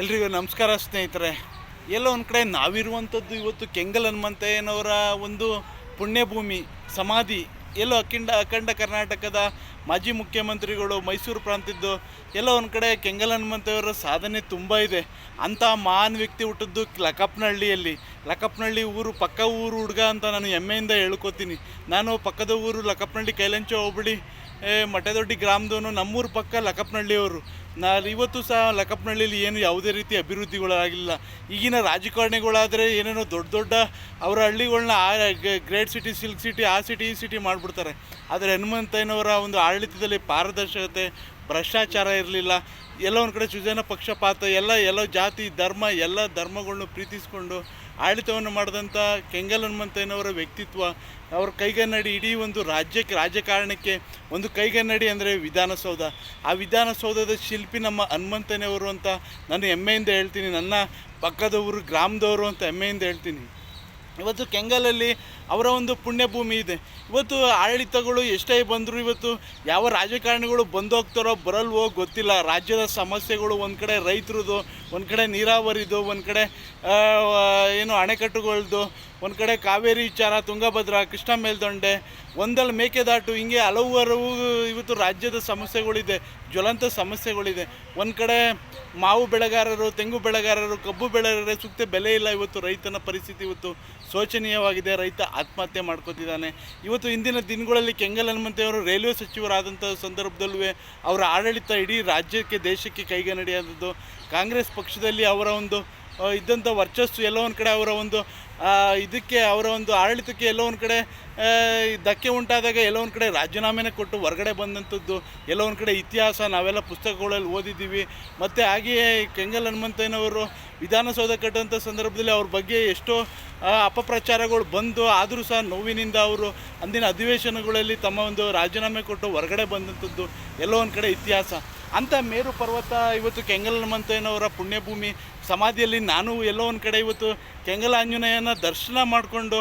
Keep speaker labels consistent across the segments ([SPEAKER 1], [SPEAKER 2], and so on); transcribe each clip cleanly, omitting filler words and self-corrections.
[SPEAKER 1] ಎಲ್ರಿಗೂ ನಮಸ್ಕಾರ ಸ್ನೇಹಿತರೆ. ಎಲ್ಲೋ ಒಂದು ಕಡೆ ನಾವಿರುವಂಥದ್ದು ಇವತ್ತು ಕೆಂಗಲ್ ಹನುಮಂತಯ್ಯನವರ ಒಂದು ಪುಣ್ಯಭೂಮಿ ಸಮಾಧಿ. ಎಲ್ಲೋ ಅಖಂಡ ಕರ್ನಾಟಕದ ಮಾಜಿ ಮುಖ್ಯಮಂತ್ರಿಗಳು ಮೈಸೂರು ಪ್ರಾಂತ್ಯದ್ದು ಎಲ್ಲೋ ಒಂದು ಕಡೆ ಕೆಂಗಲ್ ಹನುಮಂತಯ್ಯವರ ಸಾಧನೆ ತುಂಬ ಇದೆ. ಅಂಥ ಮಹಾನ್ ವ್ಯಕ್ತಿ ಹುಟ್ಟಿದ್ದು ಲಕ್ಕಪ್ಪನಹಳ್ಳಿ ಊರು, ಪಕ್ಕ ಊರು ಹುಡುಗ ಅಂತ ನಾನು ಹೆಮ್ಮೆಯಿಂದ ಹೇಳ್ಕೊತೀನಿ. ನಾನು ಪಕ್ಕದ ಊರು ಲಕ್ಕಪ್ಪನಹಳ್ಳಿ ಕೈಲಂಚ ಹೋಬಳಿ ಮಠದೊಡ್ಡಿ ಗ್ರಾಮದವನು. ನಮ್ಮೂರು ಪಕ್ಕ ಲಕ್ಕಪ್ಪನಹಳ್ಳಿಯವರು. ಇವತ್ತು ಸಹ ಲಕ್ಕಪ್ಪನಹಳ್ಳಿಯಲ್ಲಿ ಏನು ಯಾವುದೇ ರೀತಿ ಅಭಿವೃದ್ಧಿಗಳಾಗಿಲ್ಲ. ಈಗಿನ ರಾಜಕಾರಣಿಗಳಾದರೆ ಏನೇನೋ ದೊಡ್ಡ ಅವರ ಹಳ್ಳಿಗಳನ್ನ ಗ್ರೇಟ್ ಸಿಟಿ, ಸಿಲ್ಕ್ ಸಿಟಿ, ಆ ಸಿಟಿ ಈ ಸಿಟಿ ಮಾಡಿಬಿಡ್ತಾರೆ. ಆದರೆ ಹನುಮಂತಯ್ಯನವರ ಒಂದು ಆಡಳಿತದಲ್ಲಿ ಪಾರದರ್ಶಕತೆ, ಭ್ರಷ್ಟಾಚಾರ ಇರಲಿಲ್ಲ. ಎಲ್ಲ ಒಂದು ಕಡೆ ಸುಜನ ಪಕ್ಷಪಾತ, ಎಲ್ಲ ಜಾತಿ ಧರ್ಮ ಎಲ್ಲ ಧರ್ಮಗಳನ್ನು ಪ್ರೀತಿಸಿಕೊಂಡು ಆಡಳಿತವನ್ನು ಮಾಡಿದಂಥ ಕೆಂಗಲ್ ಹನುಮಂತಯ್ಯನವರ ವ್ಯಕ್ತಿತ್ವ, ಅವ್ರ ಕೈಗನ್ನಡಿ ಇಡೀ ಒಂದು ರಾಜಕಾರಣಕ್ಕೆ ಒಂದು ಕೈಗನ್ನಡಿ ಅಂದರೆ ವಿಧಾನಸೌಧ. ಆ ವಿಧಾನಸೌಧದ ಶಿಲ್ಪಿ ನಮ್ಮ ಹನುಮಂತಯ್ಯನವರು ಅಂತ ನಾನು ಹೆಮ್ಮೆಯಿಂದ ಹೇಳ್ತೀನಿ. ನನ್ನ ಪಕ್ಕದ ಊರು ಗ್ರಾಮದವರು ಅಂತ ಹೆಮ್ಮೆಯಿಂದ ಹೇಳ್ತೀನಿ. ಇವತ್ತು ಕೆಂಗಲಲ್ಲಿ ಅವರ ಒಂದು ಪುಣ್ಯಭೂಮಿ ಇದೆ. ಇವತ್ತು ಆಡಳಿತಗಳು ಎಷ್ಟೇ ಬಂದರೂ ಇವತ್ತು ಯಾವ ರಾಜಕಾರಣಿಗಳು ಬಂದೋಗ್ತಾರೋ ಬರಲ್ವೋ ಗೊತ್ತಿಲ್ಲ. ರಾಜ್ಯದ ಸಮಸ್ಯೆಗಳು ಒಂದು ಕಡೆ ರೈತರದು, ಒಂದು ಕಡೆ ನೀರಾವರಿದು, ಒಂದು ಕಡೆ ಅಣೆಕಟ್ಟುಗಳದ್ದು, ಒಂದು ಕಡೆ ಕಾವೇರಿ ವಿಚಾರ, ತುಂಗಭದ್ರಾ, ಕೃಷ್ಣ ಮೇಲ್ದಂಡೆ, ಒಂದಲ್ಲ ಮೇಕೆದಾಟು, ಹಿಂಗೆ ಹಲವಾರು ಇವತ್ತು ರಾಜ್ಯದ ಸಮಸ್ಯೆಗಳಿದೆ, ಜ್ವಲಂತ ಸಮಸ್ಯೆಗಳಿದೆ. ಒಂದು ಕಡೆ ಮಾವು ಬೆಳೆಗಾರರು, ತೆಂಗು ಬೆಳೆಗಾರರು, ಕಬ್ಬು ಬೆಳೆಗಾರರು ಸೂಕ್ತ ಬೆಲೆ ಇಲ್ಲ. ಇವತ್ತು ರೈತನ ಪರಿಸ್ಥಿತಿ ಇವತ್ತು ಶೋಚನೀಯವಾಗಿದೆ. ರೈತ ಆತ್ಮಹತ್ಯೆ ಮಾಡ್ಕೋತಿದ್ದಾನೆ. ಇವತ್ತು ಇಂದಿನ ದಿನಗಳಲ್ಲಿ ಕೆಂಗಲ್ ಹನುಮಂತಯ್ಯವರು ರೈಲ್ವೆ ಸಚಿವರಾದಂಥ ಸಂದರ್ಭದಲ್ಲೂ ಅವರ ಆಡಳಿತ ಇಡೀ ರಾಜ್ಯಕ್ಕೆ ದೇಶಕ್ಕೆ ಕೈಗನ್ನಡಿಯಾದದ್ದು. ಕಾಂಗ್ರೆಸ್ ಪಕ್ಷದಲ್ಲಿ ಅವರ ಒಂದು ಇದ್ದಂಥ ವರ್ಚಸ್ಸು ಎಲ್ಲೋ ಒಂದು ಕಡೆ ಅವರ ಒಂದು ಆಡಳಿತಕ್ಕೆ ಎಲ್ಲೋ ಒಂದು ಕಡೆ ಧಕ್ಕೆ ಉಂಟಾದಾಗ ಎಲ್ಲೋ ಒಂದು ಕಡೆ ರಾಜೀನಾಮೆನೇ ಕೊಟ್ಟು ಹೊರಗಡೆ ಬಂದಂಥದ್ದು ಎಲ್ಲೋ ಒಂದು ಕಡೆ ಇತಿಹಾಸ ನಾವೆಲ್ಲ ಪುಸ್ತಕಗಳಲ್ಲಿ ಓದಿದ್ದೀವಿ. ಮತ್ತು ಹಾಗೆಯೇ ಕೆಂಗಲ್ ಹನುಮಂತಯ್ಯನವರು ವಿಧಾನಸೌಧ ಕಟ್ಟುವಂಥ ಸಂದರ್ಭದಲ್ಲಿ ಅವ್ರ ಬಗ್ಗೆ ಎಷ್ಟೋ ಅಪಪ್ರಚಾರಗಳು ಬಂದು ಆದರೂ ಸಹ ನೋವಿನಿಂದ ಅವರು ಅಂದಿನ ಅಧಿವೇಶನಗಳಲ್ಲಿ ತಮ್ಮ ಒಂದು ರಾಜೀನಾಮೆ ಕೊಟ್ಟು ಹೊರಗಡೆ ಬಂದಂಥದ್ದು ಎಲ್ಲೋ ಒಂದು ಕಡೆ ಇತಿಹಾಸ. ಅಂಥ ಮೇರು ಪರ್ವತ ಇವತ್ತು ಕೆಂಗಲ್ ಹನುಮಂತಯ್ಯನವರ ಪುಣ್ಯಭೂಮಿ ಸಮಾಧಿಯಲ್ಲಿ ನಾನು ಎಲ್ಲೋ ಒಂದು ಕಡೆ ಇವತ್ತು ಕೆಂಗಲ್ ಆಂಜನೇಯನ ದರ್ಶನ ಮಾಡಿಕೊಂಡು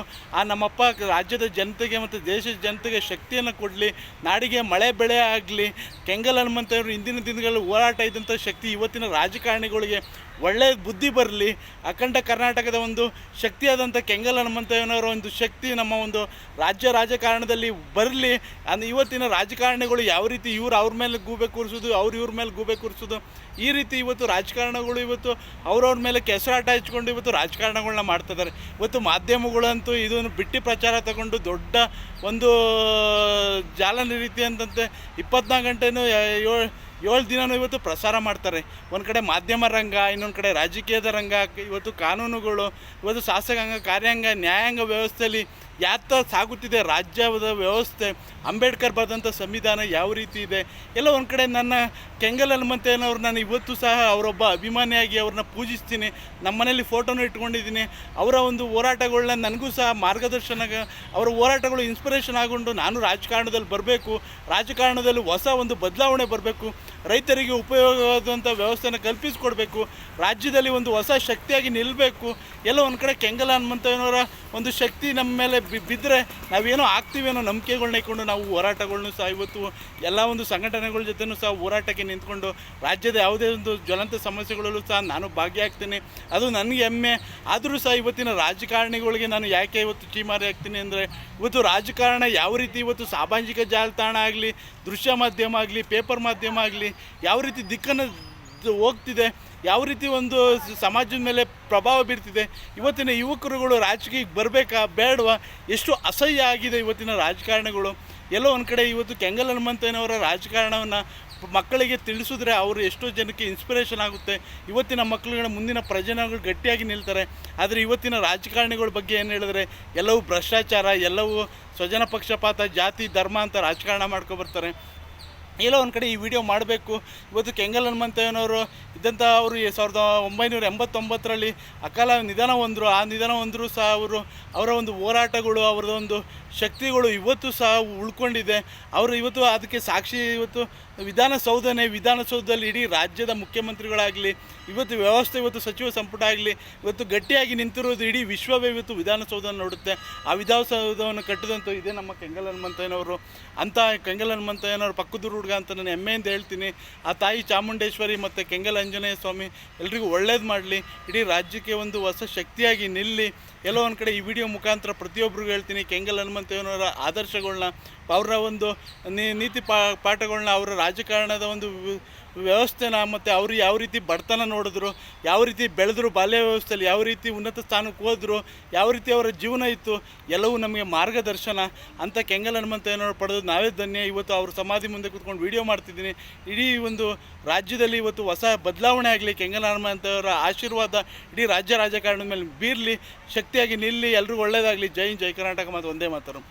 [SPEAKER 1] ನಮ್ಮಪ್ಪ ರಾಜ್ಯದ ಜನತೆಗೆ ಮತ್ತು ದೇಶದ ಜನತೆಗೆ ಶಕ್ತಿಯನ್ನು ಕೊಡಲಿ, ನಾಡಿಗೆ ಮಳೆ ಬೆಳೆ ಆಗಲಿ. ಕೆಂಗಲ್ ಹನುಮಂತಯ್ಯವರು ಇಂದಿನ ದಿನಗಳಲ್ಲಿ ಹೋರಾಟ ಇದ್ದಂಥ ಶಕ್ತಿ ಇವತ್ತಿನ ರಾಜಕಾರಣಿಗಳಿಗೆ ಒಳ್ಳೆಯ ಬುದ್ಧಿ ಬರಲಿ. ಅಖಂಡ ಕರ್ನಾಟಕದ ಒಂದು ಶಕ್ತಿಯಾದಂಥ ಕೆಂಗಲ್ ಹನುಮಂತಯ್ಯನವರ ಒಂದು ಶಕ್ತಿ ನಮ್ಮ ಒಂದು ರಾಜಕಾರಣದಲ್ಲಿ ಬರಲಿ. ಇವತ್ತಿನ ರಾಜಕಾರಣಿಗಳು ಯಾವ ರೀತಿ ಅವ್ರ ಮೇಲೆ ಗೂಬೆ ಕೂರಿಸೋದು, ಇವ್ರ ಮೇಲೆ ಗೂಬೆ ಕೂರಿಸೋದು, ಈ ರೀತಿ ಇವತ್ತು ರಾಜಕಾರಣಗಳು ಇವತ್ತು ಅವ್ರವ್ರ ಮೇಲೆ ಕೆಸರಾಟ ಹಚ್ಕೊಂಡು ಇವತ್ತು ರಾಜಕಾರಣಗಳನ್ನ ಮಾಡ್ತಿದ್ದಾರೆ. ಇವತ್ತು ಮಾಧ್ಯಮಗಳಂತೂ ಇದನ್ನು ಬಿಟ್ಟು ಪ್ರಚಾರ ತಗೊಂಡು ದೊಡ್ಡ ಒಂದು ಜಾಲ ರೀತಿ ಅಂತಂತೆ 24 ಗಂಟೆನೂ 7 ದಿನವೂ ಇವತ್ತು ಪ್ರಸಾರ ಮಾಡ್ತಾರೆ. ಒಂದು ಕಡೆ ಮಾಧ್ಯಮ ರಂಗ, ಇನ್ನೊಂದು ಕಡೆ ರಾಜಕೀಯದ ರಂಗ, ಇವತ್ತು ಕಾನೂನುಗಳು, ಇವತ್ತು ಶಾಸಕಾಂಗ, ಕಾರ್ಯಾಂಗ, ನ್ಯಾಯಾಂಗ ವ್ಯವಸ್ಥೆಯಲ್ಲಿ ಯಾತ ಸಾಗುತ್ತಿದೆ ರಾಜ್ಯದ ವ್ಯವಸ್ಥೆ, ಅಂಬೇಡ್ಕರ್ ಬರೆದಂಥ ಸಂವಿಧಾನ ಯಾವ ರೀತಿ ಇದೆ. ಎಲ್ಲ ಒಂದು ಕಡೆ ನನ್ನ ಕೆಂಗಲ್ ಹನುಮಂತಯ್ಯನವ್ರು ನಾನು ಇವತ್ತು ಸಹ ಅವರೊಬ್ಬ ಅಭಿಮಾನಿಯಾಗಿ ಅವ್ರನ್ನ ಪೂಜಿಸ್ತೀನಿ. ನಮ್ಮ ಮನೇಲಿ ಫೋಟೋನು ಇಟ್ಕೊಂಡಿದ್ದೀನಿ. ಅವರ ಒಂದು ಹೋರಾಟಗಳನ್ನ ನನಗೂ ಸಹ ಮಾರ್ಗದರ್ಶನ, ಅವರ ಹೋರಾಟಗಳು ಇನ್ಸ್ಪಿರೇಷನ್ ಆಗೊಂಡು ನಾನು ರಾಜಕಾರಣದಲ್ಲಿ ಬರಬೇಕು, ರಾಜಕಾರಣದಲ್ಲಿ ಹೊಸ ಒಂದು ಬದಲಾವಣೆ ಬರಬೇಕು, ರೈತರಿಗೆ ಉಪಯೋಗವಾದಂಥ ವ್ಯವಸ್ಥೆನ ಕಲ್ಪಿಸಿಕೊಡ್ಬೇಕು, ರಾಜ್ಯದಲ್ಲಿ ಒಂದು ಹೊಸ ಶಕ್ತಿಯಾಗಿ ನಿಲ್ಲಬೇಕು. ಎಲ್ಲ ಒಂದು ಕಡೆ ಕೆಂಗಲ್ ಹನುಮಂತಯ್ಯನವರ ಒಂದು ಶಕ್ತಿ ನಮ್ಮ ಮೇಲೆ ಬಿದ್ದರೆ ನಾವೇನೋ ಆಗ್ತೀವಿ ಅನ್ನೋ ನಂಬಿಕೆಗಳನ್ನ ಇಟ್ಕೊಂಡು ನಾವು ಹೋರಾಟಗಳನ್ನೂ ಸಹ ಇವತ್ತು ಎಲ್ಲ ಒಂದು ಸಂಘಟನೆಗಳ ಜೊತೆನೂ ಸಹ ಹೋರಾಟಕ್ಕೆ ನಿಂತ್ಕೊಂಡು ರಾಜ್ಯದ ಯಾವುದೇ ಒಂದು ಜ್ವಲಂತ ಸಮಸ್ಯೆಗಳಲ್ಲೂ ಸಹ ನಾನು ಭಾಗಿಯಾಗ್ತೀನಿ. ಅದು ನನಗೆ ಹೆಮ್ಮೆ. ಆದರೂ ಸಹ ಇವತ್ತಿನ ರಾಜಕಾರಣಿಗಳಿಗೆ ನಾನು ಯಾಕೆ ಇವತ್ತು ಚೀಮಾರಿ ಆಗ್ತೀನಿ ಅಂದರೆ, ಇವತ್ತು ರಾಜಕಾರಣ ಯಾವ ರೀತಿ ಇವತ್ತು ಸಾಮಾಜಿಕ ಜಾಲತಾಣ ಆಗಲಿ, ದೃಶ್ಯ ಮಾಧ್ಯಮ ಆಗಲಿ, ಪೇಪರ್ ಮಾಧ್ಯಮ ಆಗಲಿ ಯಾವ ರೀತಿ ದಿಕ್ಕನ್ನು ಹೋಗ್ತಿದೆ, ಯಾವ ರೀತಿ ಒಂದು ಸಮಾಜದ ಮೇಲೆ ಪ್ರಭಾವ ಬೀರ್ತಿದೆ. ಇವತ್ತಿನ ಯುವಕರುಗಳು ರಾಜಕೀಯಕ್ಕೆ ಬರಬೇಕಾ ಬೇಡವಾ, ಎಷ್ಟು ಅಸಹ್ಯ ಆಗಿದೆ ಇವತ್ತಿನ ರಾಜಕಾರಣಿಗಳು. ಎಲ್ಲೋ ಒಂದು ಕಡೆ ಇವತ್ತು ಕೆಂಗಲ್ ಹನುಮಂತಯ್ಯನವರ ರಾಜಕಾರಣವನ್ನು ಮಕ್ಕಳಿಗೆ ತಿಳಿಸಿದ್ರೆ ಅವರು ಎಷ್ಟೋ ಜನಕ್ಕೆ ಇನ್ಸ್ಪಿರೇಷನ್ ಆಗುತ್ತೆ. ಇವತ್ತಿನ ಮಕ್ಕಳುಗಳ ಮುಂದಿನ ಪ್ರಜೆಗಳು ಗಟ್ಟಿಯಾಗಿ ನಿಲ್ತಾರೆ. ಆದರೆ ಇವತ್ತಿನ ರಾಜಕಾರಣಿಗಳ ಬಗ್ಗೆ ಏನು ಹೇಳಿದ್ರೆ ಎಲ್ಲವೂ ಭ್ರಷ್ಟಾಚಾರ, ಎಲ್ಲವೂ ಸ್ವಜನ ಪಕ್ಷಪಾತ, ಜಾತಿ ಧರ್ಮ ಅಂತ ರಾಜಕಾರಣ ಮಾಡ್ಕೊಬರ್ತಾರೆ. ಎಲ್ಲೋ ಒಂದು ಕಡೆ ಈ ವಿಡಿಯೋ ಮಾಡಬೇಕು. ಇವತ್ತು ಕೆಂಗಲ್ ಹನುಮಂತಯ್ಯನವರು ಇದ್ದಂಥ ಅವರು 1989ರಲ್ಲಿ ಅಕಾಲ ನಿಧನ ಹೊಂದರು. ಆ ನಿಧನ ಹೊಂದರೂ ಸಹ ಅವರ ಒಂದು ಹೋರಾಟಗಳು, ಅವರದ್ದು ಒಂದು ಶಕ್ತಿಗಳು ಇವತ್ತು ಸಹ ಉಳ್ಕೊಂಡಿದೆ. ಅವರು ಇವತ್ತು ಅದಕ್ಕೆ ಸಾಕ್ಷಿ ಇವತ್ತು ವಿಧಾನಸೌಧದಲ್ಲಿ ಇಡೀ ರಾಜ್ಯದ ಮುಖ್ಯಮಂತ್ರಿಗಳಾಗಲಿ, ಇವತ್ತು ವ್ಯವಸ್ಥೆ, ಇವತ್ತು ಸಚಿವ ಸಂಪುಟ ಆಗಲಿ ಇವತ್ತು ಗಟ್ಟಿಯಾಗಿ ನಿಂತಿರೋದು ಇಡೀ ವಿಶ್ವವೇ ಇವತ್ತು ವಿಧಾನಸೌಧ ನೋಡುತ್ತೆ. ಆ ವಿಧಾನಸೌಧವನ್ನು ಕಟ್ಟಿದಂಥ ಇದೇ ನಮ್ಮ ಕೆಂಗಲ್ ಹನುಮಂತಯ್ಯನವರು. ಅಂಥ ಕೆಂಗಲ್ ಹನುಮಂತಯ್ಯನವರು ಪಕ್ಕದೂರು ಹುಡುಗ ಅಂತ ನಾನು ಹೆಮ್ಮೆಯಿಂದ ಹೇಳ್ತೀನಿ. ಆ ತಾಯಿ ಚಾಮುಂಡೇಶ್ವರಿ ಮತ್ತು ಕೆಂಗಲ್ ಆಂಜನೇಯ ಸ್ವಾಮಿ ಎಲ್ರಿಗೂ ಒಳ್ಳೇದು ಮಾಡಲಿ, ಇಡೀ ರಾಜ್ಯಕ್ಕೆ ಒಂದು ಹೊಸ ಶಕ್ತಿಯಾಗಿ ನಿಲ್ಲಿ. ಎಲ್ಲೋ ಒಂದು ಕಡೆ ಈ ವಿಡಿಯೋ ಮುಖಾಂತರ ಪ್ರತಿಯೊಬ್ಬರಿಗೂ ಹೇಳ್ತೀನಿ, ಕೆಂಗಲ್ ಹನುಮಂತಯ್ಯನವರ ಆದರ್ಶಗಳನ್ನ, ಅವರ ಒಂದು ನೀತಿ ಪಾಠಗಳನ್ನ, ಅವರ ರಾಜಕಾರಣದ ಒಂದು ವ್ಯವಸ್ಥೆನ, ಮತ್ತು ಅವರು ಯಾವ ರೀತಿ ಬಡತನ ನೋಡಿದ್ರು, ಯಾವ ರೀತಿ ಬೆಳೆದ್ರು, ಬಾಲ್ಯ ವ್ಯವಸ್ಥೆಯಲ್ಲಿ ಯಾವ ರೀತಿ ಉನ್ನತ ಸ್ಥಾನಕ್ಕೆ ಹೋದರು, ಯಾವ ರೀತಿ ಅವರ ಜೀವನ ಇತ್ತು, ಎಲ್ಲವೂ ನಮಗೆ ಮಾರ್ಗದರ್ಶನ ಅಂತ ಕೆಂಗಲ್ ಹನುಮಂತಯ್ಯನವರು ಪಡೆದು ನಾವೇ ಧನ್ಯ. ಇವತ್ತು ಅವ್ರ ಸಮಾಧಿ ಮುಂದೆ ಕೂತ್ಕೊಂಡು ವಿಡಿಯೋ ಮಾಡ್ತಿದ್ದೀನಿ. ಇಡೀ ಒಂದು ರಾಜ್ಯದಲ್ಲಿ ಇವತ್ತು ಹೊಸ ಬದಲಾವಣೆ ಆಗಲಿ, ಕೆಂಗಲ್ ಹನುಮಂತಯ್ಯನವರ ಆಶೀರ್ವಾದ ಇಡೀ ರಾಜ್ಯ ರಾಜಕಾರಣದ ಮೇಲೆ ಬೀರಲಿ, ಶಕ್ತಿಯಾಗಿ ನಿಲ್ಲಿ, ಎಲ್ರಿಗೂ ಒಳ್ಳೆಯದಾಗಲಿ. ಜೈ ಹಿಂದ್, ಜೈ ಕರ್ನಾಟಕ ಮತ್ತು ಒಂದೇ ಮಾತರಂ.